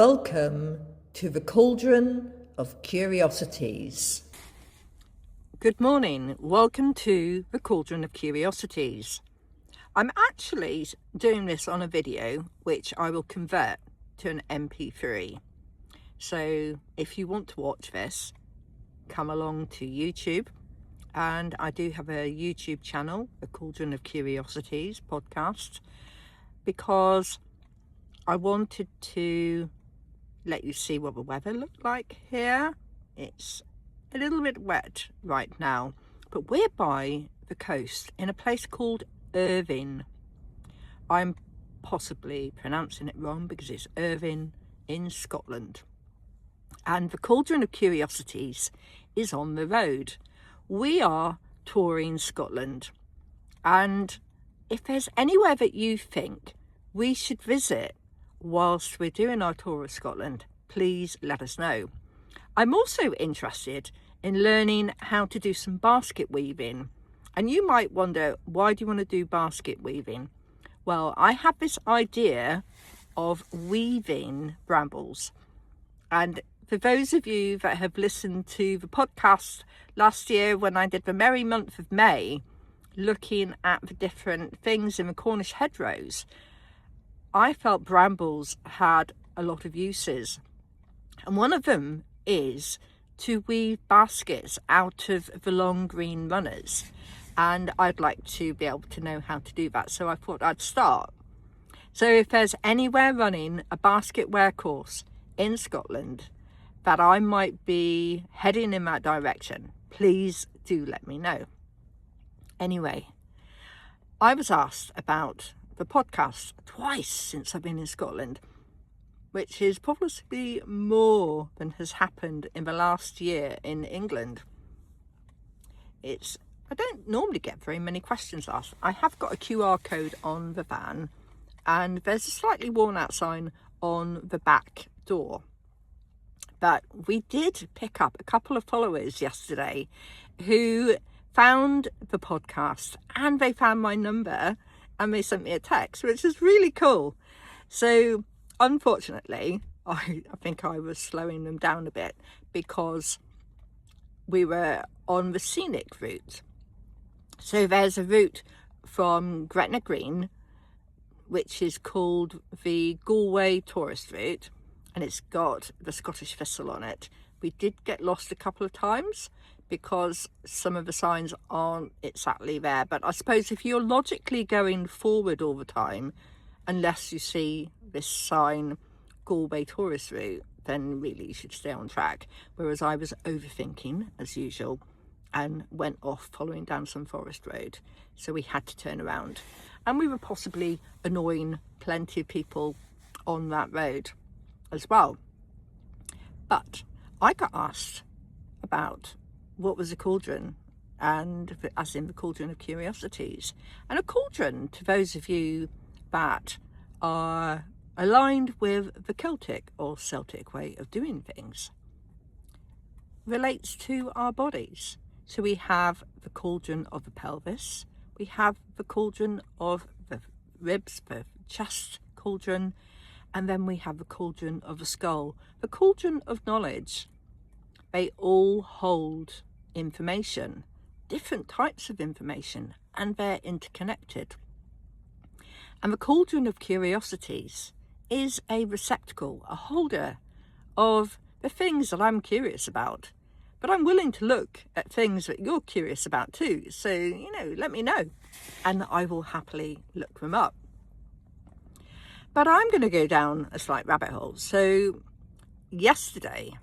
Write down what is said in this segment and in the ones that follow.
Welcome to the Cauldron of Curiosities. Good morning. Welcome to the Cauldron of Curiosities. I'm actually doing this on a video which I will convert to an MP3. So if you want to watch this, come along to YouTube. And I do have a YouTube channel, the Cauldron of Curiosities podcast, because I wanted to let you see what the weather looked like here. It's a little bit wet right now, but we're by the coast in a place called Irvine. I'm possibly pronouncing it wrong because it's Irvine in Scotland. And the Cauldron of Curiosities is on the road. We are touring Scotland, and if there's anywhere that you think we should visit whilst we're doing our tour of Scotland, please let us know. I'm also interested in learning how to do some basket weaving. And you might wonder, why do you want to do basket weaving? Well, I have this idea of weaving brambles. And for those of you that have listened to the podcast last year when I did the merry month of May, looking at the different things in the Cornish hedgerows, I felt brambles had a lot of uses. And one of them is to weave baskets out of the long green runners. And I'd like to be able to know how to do that. So I thought I'd start. So if there's anywhere running a basket wear course in Scotland that I might be heading in that direction, please do let me know. Anyway, I was asked about the podcast twice since I've been in Scotland, which is probably more than has happened in the last year in England. I don't normally get very many questions asked. I have got a QR code on the van, and there's a slightly worn out sign on the back door. But we did pick up a couple of followers yesterday who found the podcast, and they found my number and they sent me a text, which is really cool. So unfortunately, I think I was slowing them down a bit because we were on the scenic route. So there's a route from Gretna Green, which is called the Galway tourist route, and it's got the Scottish thistle on it. We did get lost a couple of times because some of the signs aren't exactly there. But I suppose if you're logically going forward all the time, unless you see this sign, Galway tourist route, then really you should stay on track. Whereas I was overthinking, as usual, and went off following down some forest road. So we had to turn around. And we were possibly annoying plenty of people on that road as well. But I got asked about what was a cauldron, and as in the Cauldron of Curiosities. And a cauldron, to those of you that are aligned with the Celtic or Celtic way of doing things, relates to our bodies. So we have the cauldron of the pelvis, we have the cauldron of the ribs, the chest cauldron, and then we have the cauldron of the skull, the cauldron of knowledge. They all hold information, different types of information, and they're interconnected. And the Cauldron of Curiosities is a receptacle, a holder of the things that I'm curious about. But I'm willing to look at things that you're curious about too. So, let me know, and I will happily look them up. But I'm going to go down a slight rabbit hole. So yesterday,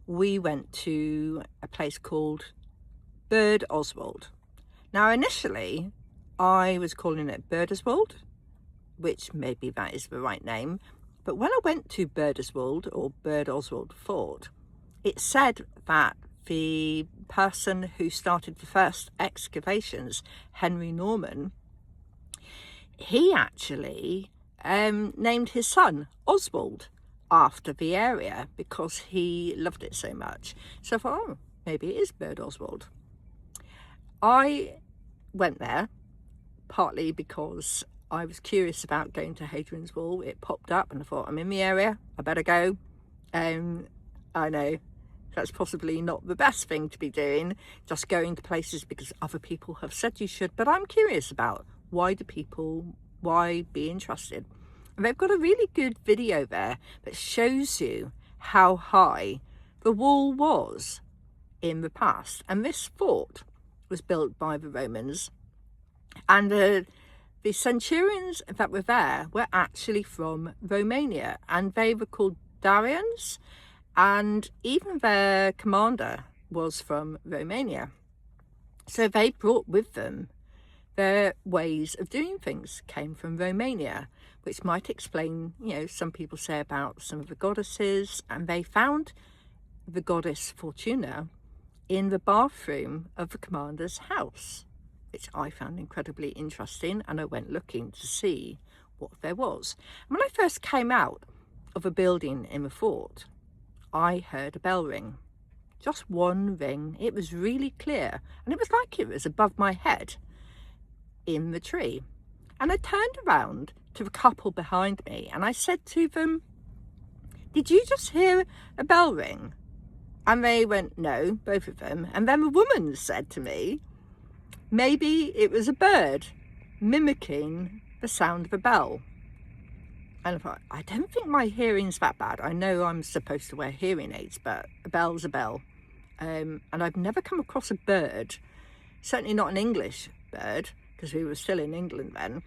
we went to a place called Birdoswald. Now, initially, I was calling it Birdoswald, which maybe that is the right name. But when I went to Birdoswald or Birdoswald Fort, it said that the person who started the first excavations, Henry Norman, he actually named his son Oswald after the area because he loved it so much. So I thought, maybe it is Birdoswald. I went there partly because I was curious about going to Hadrian's Wall. It popped up and I thought, I'm in the area, I better go. I know that's possibly not the best thing to be doing, just going to places because other people have said you should, but I'm curious about why be interested. And they've got a really good video there that shows you how high the wall was in the past. And this fort was built by the Romans, and the centurions that were there were actually from Romania, and they were called Darians, and even their commander was from Romania. So they brought with them their ways of doing things came from Romania, which might explain, some people say about some of the goddesses, and they found the goddess Fortuna in the bathroom of the commander's house, which I found incredibly interesting, and I went looking to see what there was. And when I first came out of a building in the fort, I heard a bell ring. Just one ring. It was really clear, and it was like it was above my head in the tree. And I turned around to the couple behind me and I said to them, "Did you just hear a bell ring?" And they went, "No," both of them. And then the woman said to me, maybe it was a bird mimicking the sound of a bell. And I thought, I don't think my hearing's that bad. I know I'm supposed to wear hearing aids, but a bell's a bell. And I've never come across a bird, certainly not an English bird, because we were still in England then,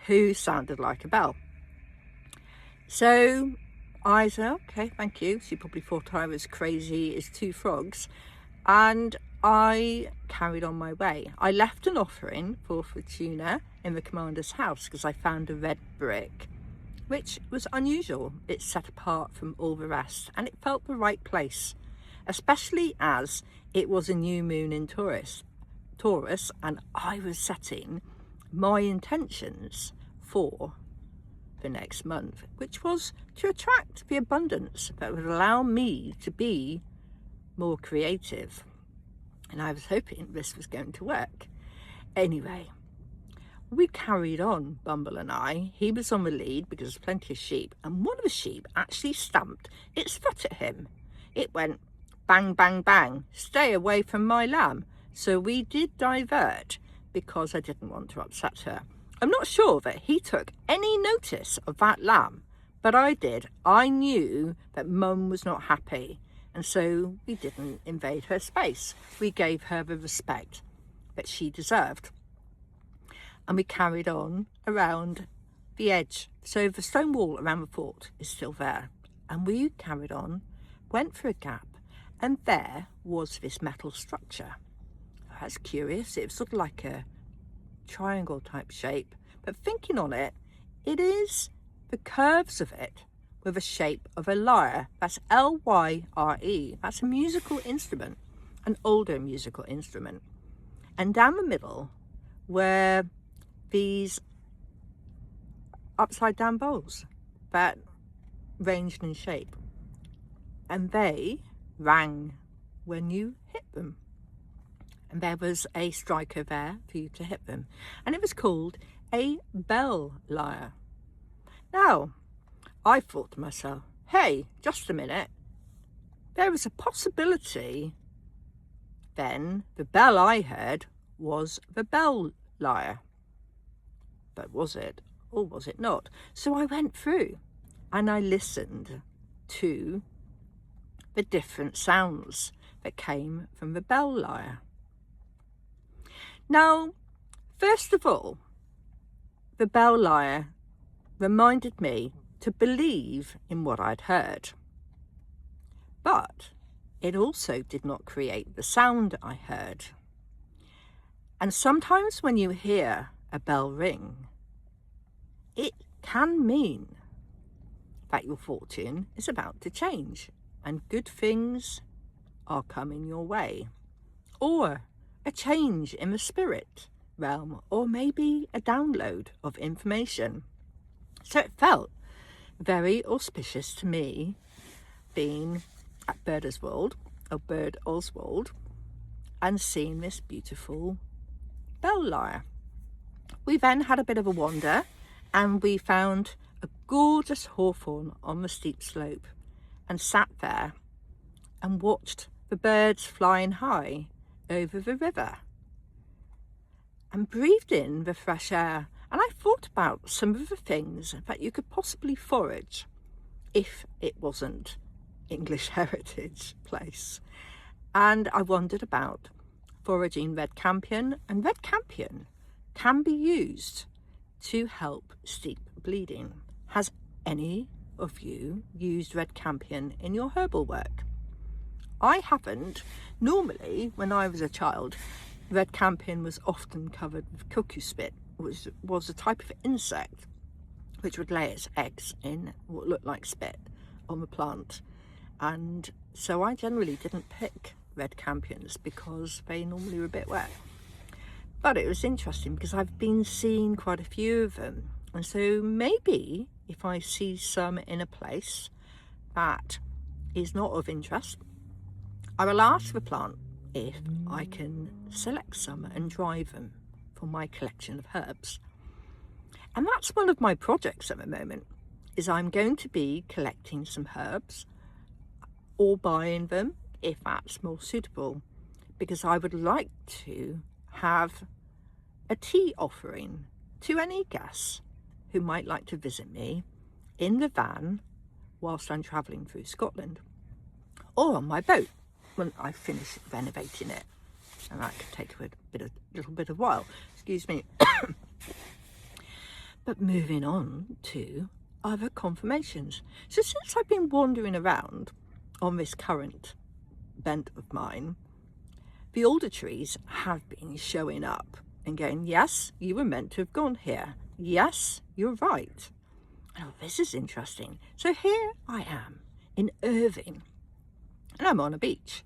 who sounded like a bell. So I said, okay, thank you. She probably thought I was crazy as two frogs. And I carried on my way. I left an offering for Fortuna in the commander's house because I found a red brick, which was unusual. It's set apart from all the rest, and it felt the right place, especially as it was a new moon in Taurus, and I was setting my intentions for the next month, which was to attract the abundance that would allow me to be more creative. And I was hoping this was going to work. Anyway, we carried on, Bumble and I. He was on the lead because there's plenty of sheep, and one of the sheep actually stamped its foot at him. It went bang, bang, bang, stay away from my lamb. So we did divert because I didn't want to upset her. I'm not sure that he took any notice of that lamb, but I did. I knew that Mum was not happy, and so we didn't invade her space. We gave her the respect that she deserved. And we carried on around the edge. So the stone wall around the fort is still there. And we carried on, went through a gap, and there was this metal structure. That's curious. It was sort of like a triangle type shape, but thinking on it, it is the curves of it with the shape of a lyre. That's L-Y-R-E. That's a musical instrument, an older musical instrument. And down the middle were these upside down bowls that ranged in shape, and they rang when you hit them. And there was a striker there for you to hit them. And it was called a bell lyre. Now, I thought to myself, hey, just a minute. There was a possibility then the bell I heard was the bell lyre. But was it, or was it not? So I went through and I listened to the different sounds that came from the bell lyre. Now, first of all, the bell lyre reminded me to believe in what I'd heard. But it also did not create the sound I heard. And sometimes when you hear a bell ring, it can mean that your fortune is about to change and good things are coming your way. Or a change in the spirit realm, or maybe a download of information. So it felt very auspicious to me being at Bird Oswald and seeing this beautiful bell lyre. We then had a bit of a wander and we found a gorgeous hawthorn on the steep slope and sat there and watched the birds flying high over the river and breathed in the fresh air. And I thought about some of the things that you could possibly forage if it wasn't English Heritage Place. And I wondered about foraging red campion, and red campion can be used to help steep bleeding. Has any of you used red campion in your herbal work? I haven't. Normally, when I was a child, red campion was often covered with cuckoo spit, which was a type of insect which would lay its eggs in what looked like spit on the plant. And so I generally didn't pick red campions because they normally were a bit wet. But it was interesting because I've been seeing quite a few of them. And so maybe if I see some in a place that is not of interest, I will ask the plant if I can select some and dry them for my collection of herbs. And that's one of my projects at the moment, is I'm going to be collecting some herbs or buying them if that's more suitable, because I would like to have a tea offering to any guests who might like to visit me in the van whilst I'm travelling through Scotland, or on my boat when I finish renovating it, and that could take a little bit of while, excuse me. But moving on to other confirmations. So since I've been wandering around on this current bent of mine, the older trees have been showing up and going, yes, you were meant to have gone here. Yes, you're right. Oh, this is interesting. So here I am in Irving, and I'm on a beach.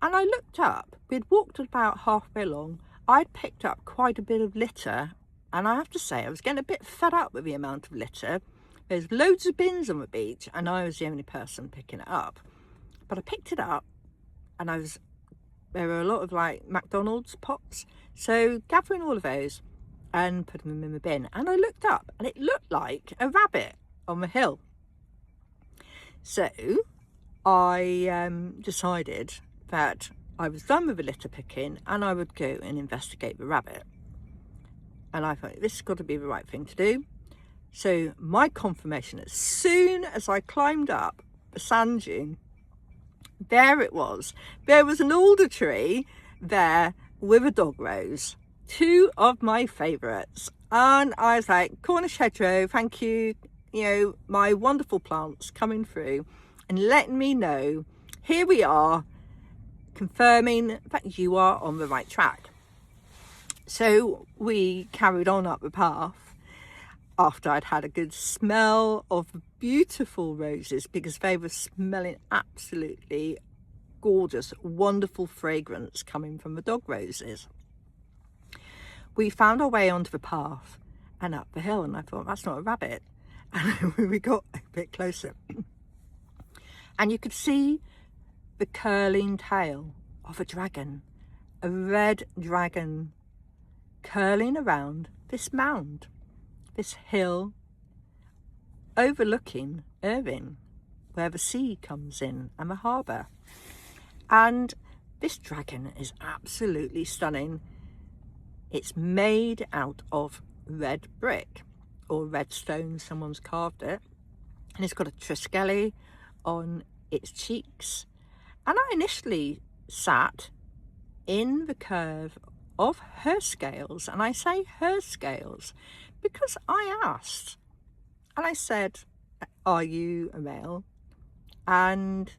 And I looked up, we'd walked about halfway along, I'd picked up quite a bit of litter, and I have to say I was getting a bit fed up with the amount of litter. There's loads of bins on the beach and I was the only person picking it up. But I picked it up and there were a lot of like McDonald's pops. So gathering all of those and putting them in the bin. And I looked up and it looked like a rabbit on the hill. So I decided that I was done with the litter picking and I would go and investigate the rabbit. And I thought, this has got to be the right thing to do. So my confirmation, as soon as I climbed up the sand dune, there it was. There was an alder tree there with a dog rose, two of my favourites. And I was like, Cornish hedgerow, thank you, my wonderful plants coming through and letting me know, here we are, confirming that you are on the right track. So we carried on up the path after I'd had a good smell of beautiful roses, because they were smelling absolutely gorgeous, wonderful fragrance coming from the dog roses. We found our way onto the path and up the hill, and I thought, that's not a rabbit. And we got a bit closer and you could see the curling tail of a dragon, a red dragon, curling around this mound, this hill overlooking Irving, where the sea comes in and the harbour. And this dragon is absolutely stunning. It's made out of red brick or red stone, someone's carved it, and it's got a triskelly on its cheeks. And I initially sat in the curve of her scales, and I say her scales because I asked and I said, are you a male? And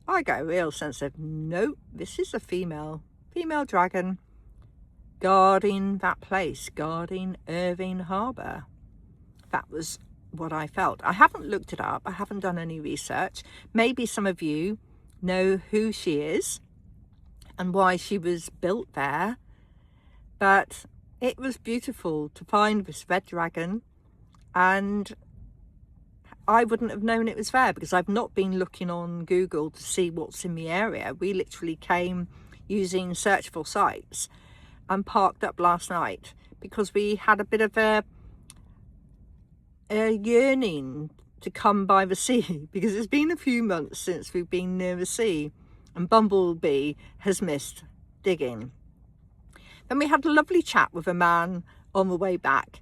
I got a real sense of, no, this is a female dragon guarding that place, guarding Irving Harbour. That was what I felt. I haven't looked it up, I haven't done any research. Maybe some of you know who she is and why she was built there, but it was beautiful to find this red dragon, and I wouldn't have known it was there because I've not been looking on Google to see what's in the area. We literally came using searchable sites and parked up last night because we had a bit of a yearning to come by the sea, because it's been a few months since we've been near the sea, and Bumble Bee has missed digging. Then we had a lovely chat with a man on the way back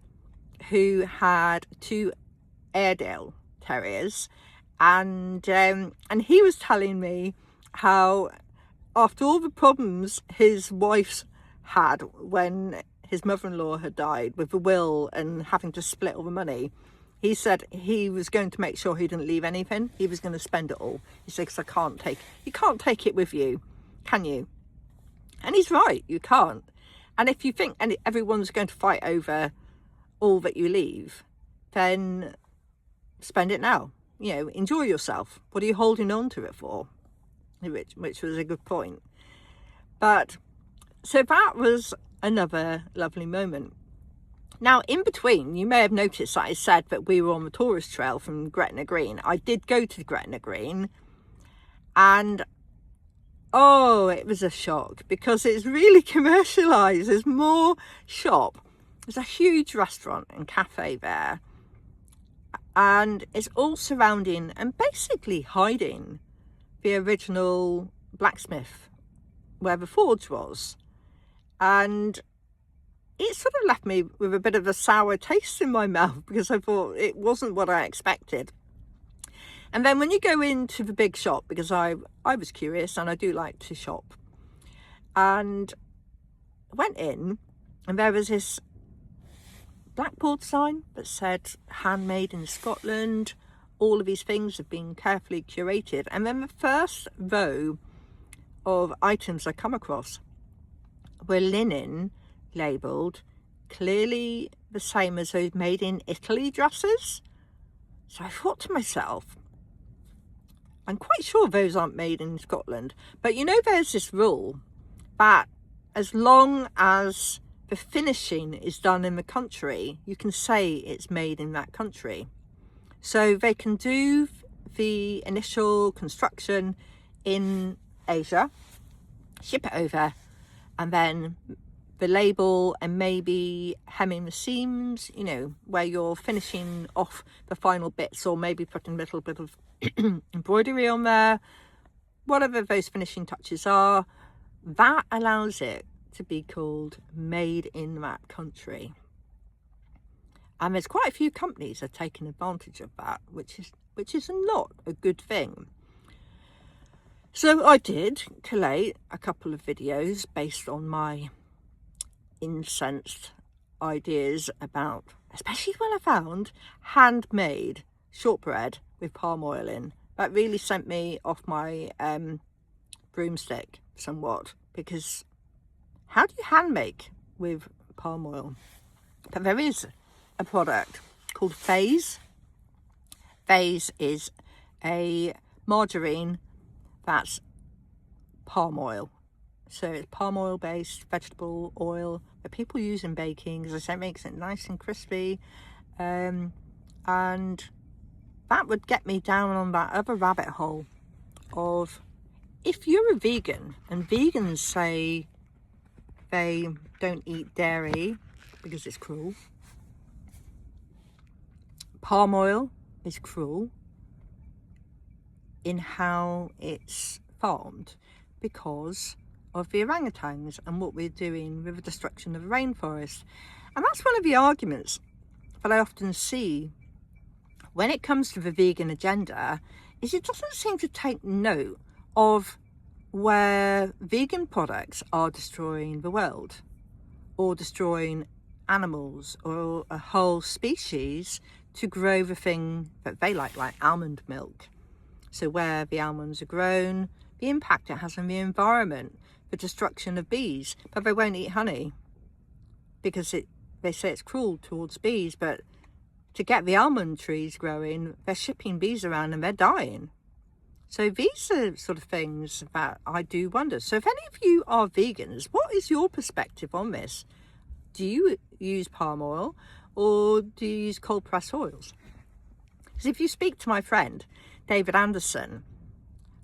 who had 2 Airedale Terriers, and he was telling me how, after all the problems his wife's had when his mother-in-law had died with the will and having to split all the money, he said he was going to make sure he didn't leave anything. He was going to spend it all. He said, because you can't take it with you, can you? And he's right, you can't. And if you think everyone's going to fight over all that you leave, then spend it now. You know, enjoy yourself. What are you holding on to it for? Which was a good point. But so that was another lovely moment. Now, in between, you may have noticed that I said that we were on the tourist trail from Gretna Green. I did go to Gretna Green, and oh, it was a shock, because it's really commercialised. There's more shop. There's a huge restaurant and cafe there, and it's all surrounding and basically hiding the original blacksmith where the forge was. And it sort of left me with a bit of a sour taste in my mouth, because I thought it wasn't what I expected. And then when you go into the big shop, because I was curious and I do like to shop, and went in, and there was this blackboard sign that said handmade in Scotland. All of these things have been carefully curated. And then the first row of items I come across were linen labelled clearly the same as those made in Italy dresses. So I thought to myself, I'm quite sure those aren't made in Scotland. But you know, there's this rule that as long as the finishing is done in the country, you can say it's made in that country. So they can do the initial construction in Asia, ship it over, and then the label and maybe hemming the seams, you know, where you're finishing off the final bits, or maybe putting a little bit of embroidery on there, whatever those finishing touches are, that allows it to be called made in that country. And there's quite a few companies that are taking advantage of that, which is not a good thing. So I did collate a couple of videos based on my incensed ideas about, especially when I found handmade shortbread with palm oil in. That really sent me off my broomstick somewhat, because how do you hand make with palm oil? But there is a product called Phase. Phase is a margarine that's palm oil. So it's palm oil based vegetable oil that people use in baking. As I say, it makes it nice and crispy. And that would get me down on that other rabbit hole of, if you're a vegan, and vegans say they don't eat dairy because it's cruel. Palm oil is cruel in how it's farmed because of the orangutans and what we're doing with the destruction of the rainforest. And that's one of the arguments that I often see when it comes to the vegan agenda, is it doesn't seem to take note of where vegan products are destroying the world, or destroying animals or a whole species to grow the thing that they like almond milk. So where the almonds are grown, the impact it has on the environment, the destruction of bees. But they won't eat honey because they say it's cruel towards bees, but to get the almond trees growing, they're shipping bees around and they're dying. So these are sort of things that I do wonder. So if any of you are vegans, what is your perspective on this? Do you use palm oil, or do you use cold pressed oils? Because if you speak to my friend David Anderson,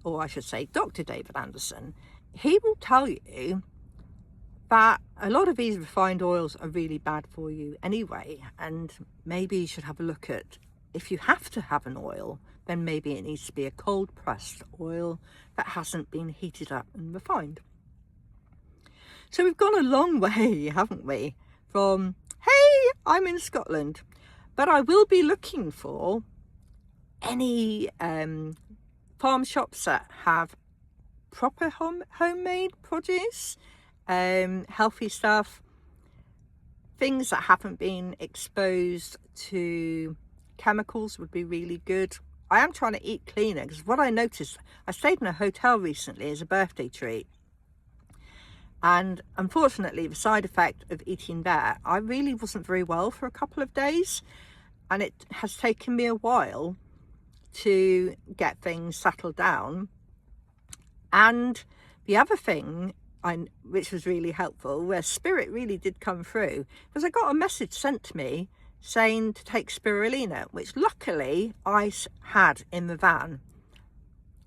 or I should say Dr. David Anderson, he will tell you that a lot of these refined oils are really bad for you anyway, and maybe you should have a look at, if you have to have an oil, then maybe it needs to be a cold pressed oil that hasn't been heated up and refined. So we've gone a long way, haven't we, from, hey, I'm in Scotland, but I will be looking for any farm shops that have proper homemade produce, healthy stuff, things that haven't been exposed to chemicals would be really good. I am trying to eat cleaner, because what I noticed, I stayed in a hotel recently as a birthday treat, and unfortunately the side effect of eating there, I really wasn't very well for a couple of days, and it has taken me a while to get things settled down. And the other thing, which was really helpful, where spirit really did come through, was I got a message sent to me saying to take spirulina, which luckily I had in the van.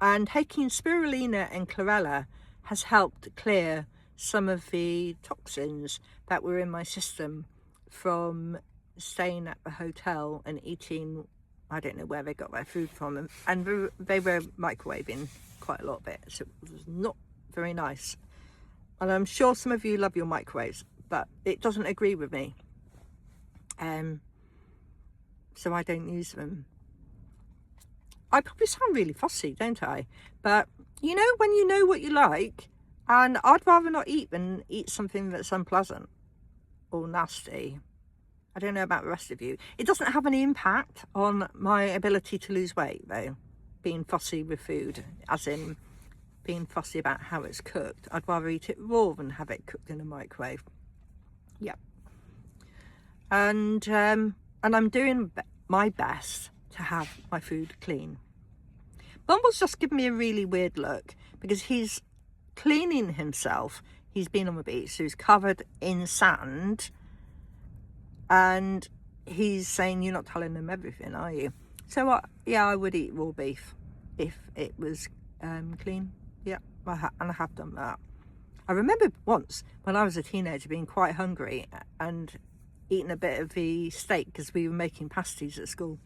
And taking spirulina and chlorella has helped clear some of the toxins that were in my system from staying at the hotel and eating, I don't know where they got their food from, and they were microwaving quite a lot of it, so it was not very nice. And I'm sure some of you love your microwaves, but it doesn't agree with me, so I don't use them. I probably sound really fussy, don't I? But you know, when you know what you like, and I'd rather not eat than eat something that's unpleasant or nasty. I don't know about the rest of you. It doesn't have any impact on my ability to lose weight, though, being fussy with food, as in being fussy about how it's cooked. I'd rather eat it raw than have it cooked in a microwave. Yep. And I'm doing my best to have my food clean. Bumble's just given me a really weird look because he's cleaning himself. He's been on the beach, so he's covered in sand, and he's saying, you're not telling him everything, are you? So yeah, I would eat raw beef if it was clean. Yeah, and I have done that. I remember once when I was a teenager being quite hungry and eating a bit of the steak because we were making pasties at school,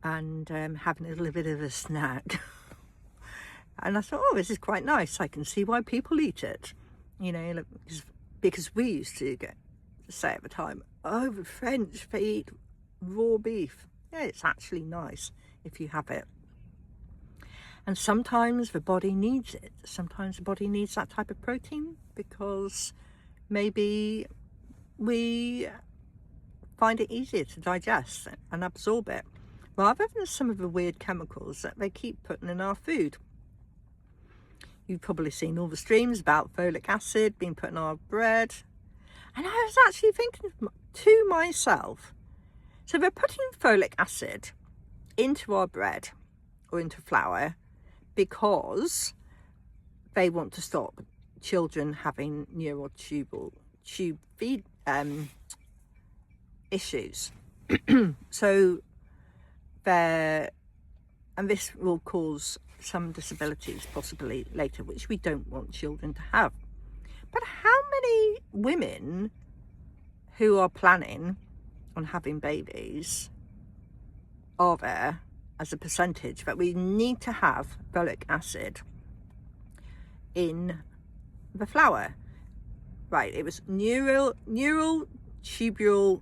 and having a little bit of a snack. And I thought, oh, this is quite nice. I can see why people eat it. You know, because we used to say at the time, oh, the French, they eat raw beef. Yeah, it's actually nice if you have it. And sometimes the body needs it. Sometimes the body needs that type of protein because maybe we find it easier to digest and absorb it, rather than some of the weird chemicals that they keep putting in our food. You've probably seen all the streams about folic acid being put in our bread. And I was actually thinking to myself, so they're putting folic acid into our bread or into flour because they want to stop children having neural tube feed issues. So and this will cause some disabilities possibly later, which we don't want children to have. But how many women who are planning on having babies are there as a percentage that we need to have folic acid in the flour? Right, it was neural tubular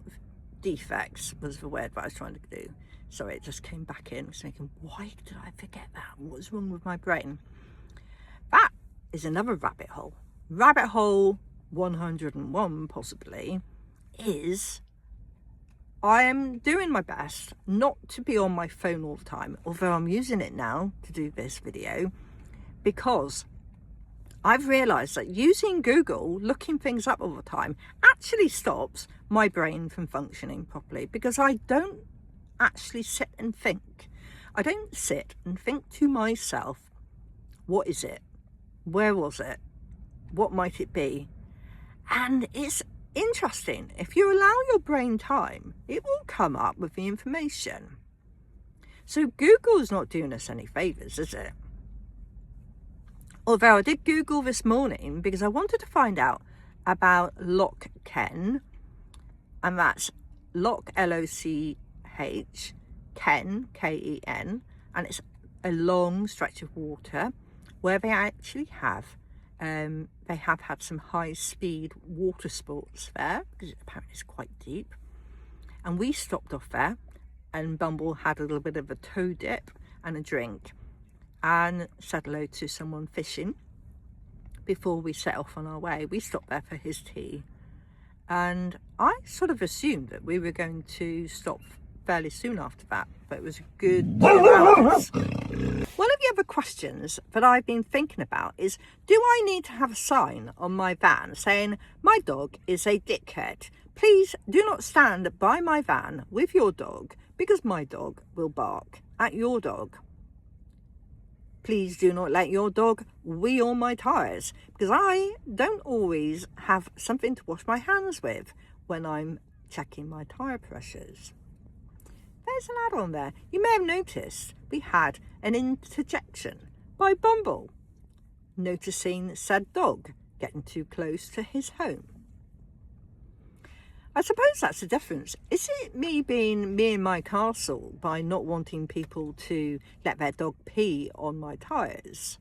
defects was the word that I was trying to do. Sorry, it just came back in. I was thinking, why did I forget that? What's wrong with my brain? That is another rabbit hole. Rabbit hole 101 possibly is I am doing my best not to be on my phone all the time, although I'm using it now to do this video, because I've realised that using Google, looking things up all the time, actually stops my brain from functioning properly, because I don't actually sit and think. I don't sit and think to myself, what is it? Where was it? What might it be? And it's interesting. If you allow your brain time, it will come up with the information. So Google's not doing us any favours, is it? Although I did Google this morning because I wanted to find out about Loch Ken, and that's Loch, L-O-C-H, Ken, K-E-N, and it's a long stretch of water where they actually have had some high-speed water sports there because apparently it's quite deep. And we stopped off there, and Bumble had a little bit of a toe dip and a drink and said hello to someone fishing before we set off on our way. We stopped there for his tea, and I sort of assumed that we were going to stop fairly soon after that, but it was a good 2 hours. One of the other questions that I've been thinking about is, do I need to have a sign on my van saying, my dog is a dickhead? Please do not stand by my van with your dog because my dog will bark at your dog. Please do not let your dog wee on my tyres because I don't always have something to wash my hands with when I'm checking my tyre pressures. There's an add-on there. You may have noticed we had an interjection by Bumble, noticing said dog getting too close to his home. I suppose that's the difference. Is it me being me in my castle by not wanting people to let their dog pee on my tyres?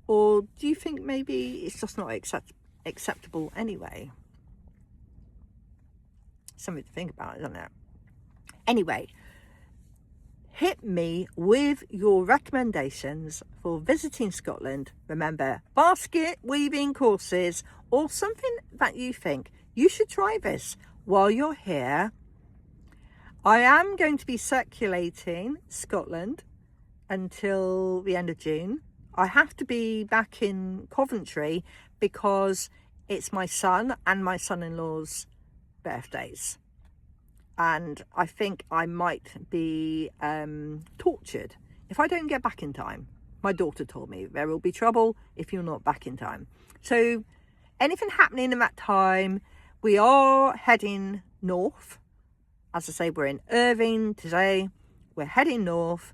Or do you think maybe it's just not acceptable anyway? Something to think about, isn't it? Anyway, hit me with your recommendations for visiting Scotland. Remember, basket weaving courses or something that you think you should try this while you're here. I am going to be circulating Scotland until the end of June. I have to be back in Coventry because it's my son and my son-in-law's birthdays. And I think I might be tortured if I don't get back in time. My daughter told me there will be trouble if you're not back in time. So anything happening in that time, we are heading north. As I say, we're in Irving today. We're heading north.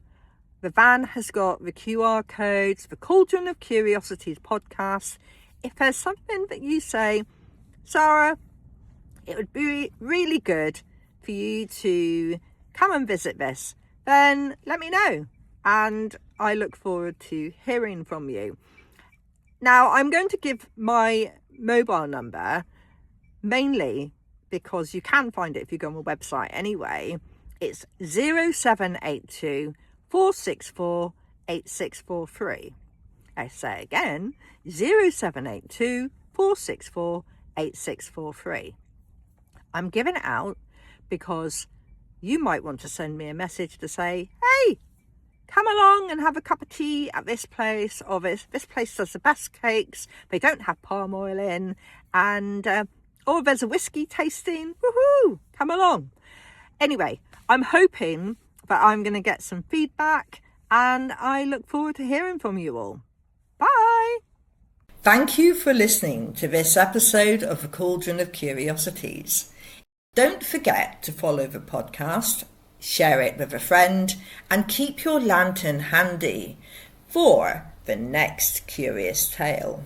The van has got the QR codes, the Cauldron of Curiosities podcast. If there's something that you say, Sarah, it would be really good for you to come and visit this, then let me know, and I look forward to hearing from you. Now, I'm going to give my mobile number mainly because you can find it if you go on the website anyway. It's 0782 464 8643. I say again, 0782 464 8643. I'm giving it out because you might want to send me a message to say, hey, come along and have a cup of tea at this place, or this place does the best cakes, they don't have palm oil in, and or there's a whiskey tasting, woohoo, come along. Anyway, I'm hoping that I'm going to get some feedback, and I look forward to hearing from you all. Bye. Thank you for listening to this episode of the Cauldron of Curiosities. Don't forget to follow the podcast, share it with a friend, and keep your lantern handy for the next curious tale.